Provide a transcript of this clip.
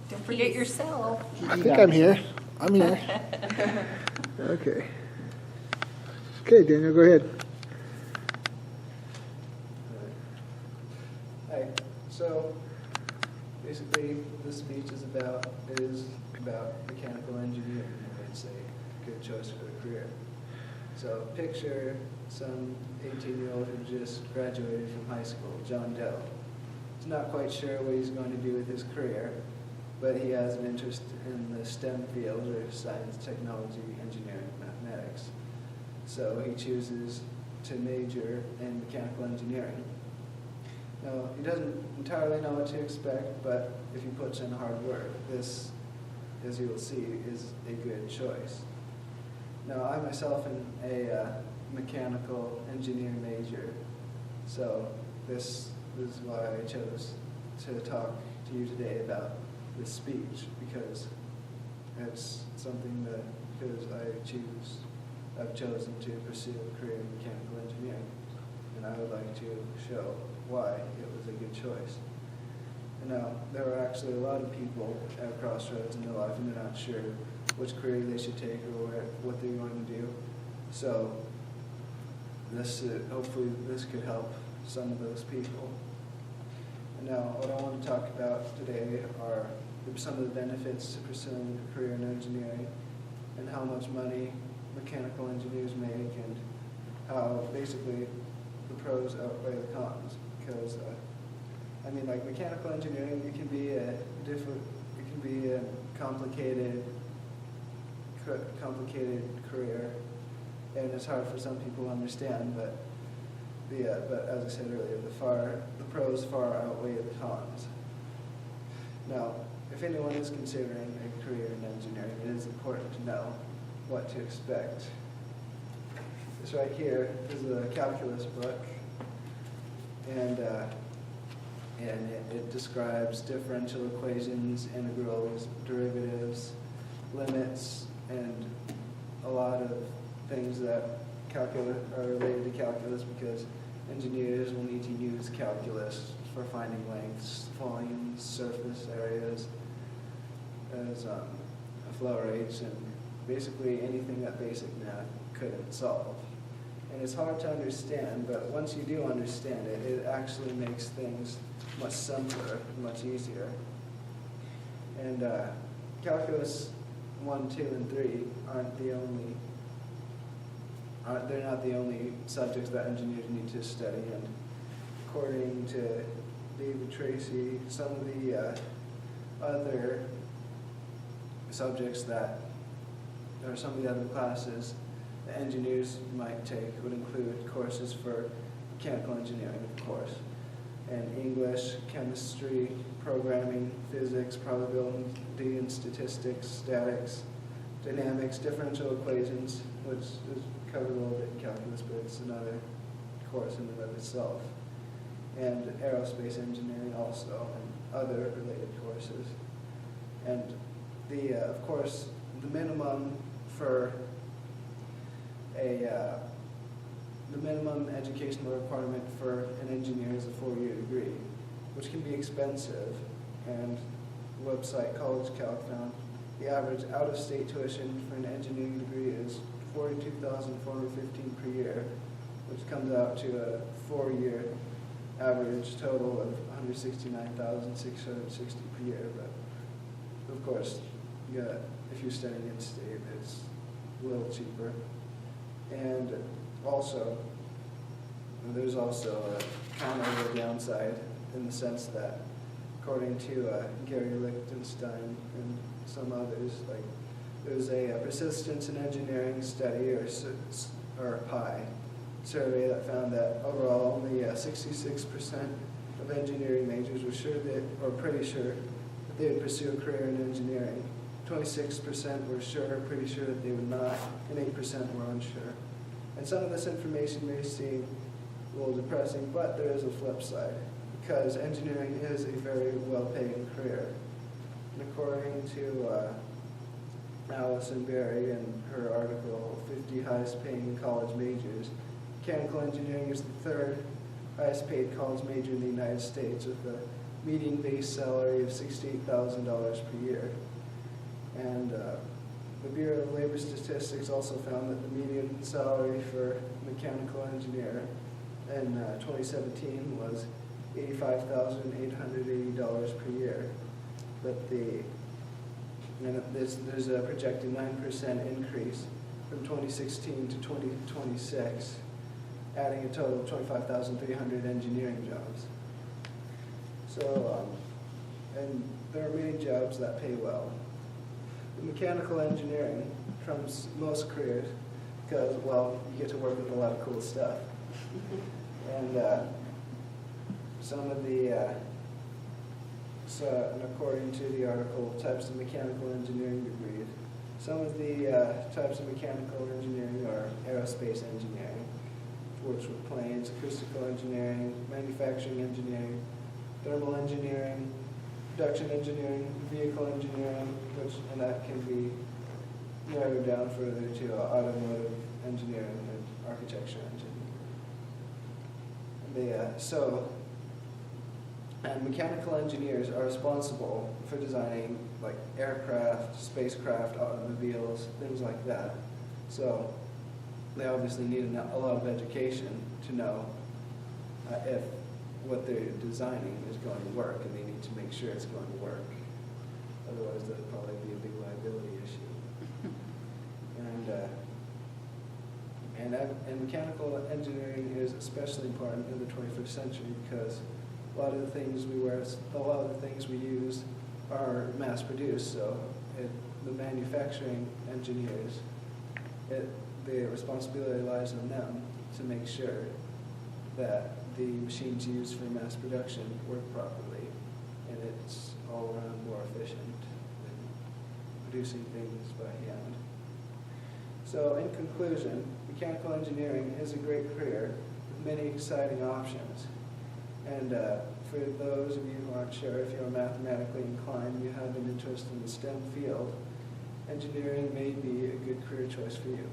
Don't forget yourself. I think I'm here. I'm here. Okay. Okay, Daniel, go ahead. Hi. So basically, this speech is about mechanical engineering, and it's a good choice for a career. So picture some 18-year-old who just graduated from high school, John Doe. He's not quite sure what he's going to do with his career, but he has an interest in the STEM fields, or science, technology, engineering, mathematics. So he chooses to major in mechanical engineering. Now, he doesn't entirely know what to expect, but if he puts in hard work, this, as you will see, is a good choice. Now, I myself am a mechanical engineering major, so this is why I chose to talk to you today about this speech, because it's something that, because I've chosen to pursue a career in mechanical engineering, and I would like to show why it was a good choice. And now, there are actually a lot of people at a crossroads in their life, and they're not sure which career they should take or what they're going to do. So, hopefully this could help some of those people. And now, what I want to talk about today are some of the benefits to pursuing a career in engineering, and how much money mechanical engineers make, and how basically the pros outweigh the cons. Because like mechanical engineering, it can be a complicated career, and it's hard for some people to understand. But as I said earlier, the pros far outweigh the cons. Now, if anyone is considering a career in engineering, it is important to know what to expect. This right here is a calculus book, and it describes differential equations, integrals, derivatives, limits, and a lot of things that are related to calculus, because engineers will need to use calculus for finding lengths, volumes, surface areas, as flow rates, and basically anything that basic math couldn't solve. And it's hard to understand, but once you do understand it, it actually makes things much simpler, much easier. And calculus 1, 2, and 3 they're not the only subjects that engineers need to study. And according to David Tracy, some of the other subjects some of the other classes that engineers might take would include courses for mechanical engineering, of course, and English, chemistry, programming, physics, probability and statistics, statics, dynamics, differential equations, which is covered a little bit in calculus, but it's another course in and of itself, and aerospace engineering also, and other related courses. And of course, the minimum educational requirement for an engineer is a 4-year degree, which can be expensive. And the website College Calc found the average out-of-state tuition for an engineering degree is $42,415 per year, which comes out to a 4-year average total of $169,660 per year. But of course, if you're studying in state, it's a little cheaper. And also, there's also a counter or downside, in the sense that, according to Gary Lichtenstein and some others, there's a persistence in engineering study, or PI, survey that found that overall only 66% of engineering majors were pretty sure that they would pursue a career in engineering. 26% were sure, pretty sure that they would not, and 8% were unsure. And some of this information may seem a little depressing, but there is a flip side, because engineering is a very well-paying career. And according to Allison Berry in her article, 50 highest-paying college majors, mechanical engineering is the third highest-paid college major in the United States, with a median base salary of $68,000 per year. And the Bureau of Labor Statistics also found that the median salary for mechanical engineer in 2017 was $85,880 per year. But there's a projected 9% increase from 2016 to 2026, adding a total of 25,300 engineering jobs. So, and there are many jobs that pay well. Mechanical engineering trumps most careers because, well, you get to work with a lot of cool stuff. And some of the, and according to the article, types of mechanical engineering degrees, some of the types of mechanical engineering are aerospace engineering, which works with planes, acoustical engineering, manufacturing engineering, thermal engineering, production engineering, vehicle engineering, and that can be narrowed down further to automotive engineering and architecture engineering. And mechanical engineers are responsible for designing like aircraft, spacecraft, automobiles, things like that. So they obviously need a lot of education to know if what they're designing is going to work, and they need to make sure it's going to work. Otherwise, that'll probably be a big liability issue. And mechanical engineering is especially important in the 21st century because a lot of the things we use are mass-produced. So the manufacturing engineers, the responsibility lies on them to make sure that the machines used for mass production work properly, and it's all around more efficient than producing things by hand. So in conclusion, mechanical engineering is a great career with many exciting options. And for those of you who aren't sure if you're mathematically inclined, you have an interest in the STEM field, engineering may be a good career choice for you.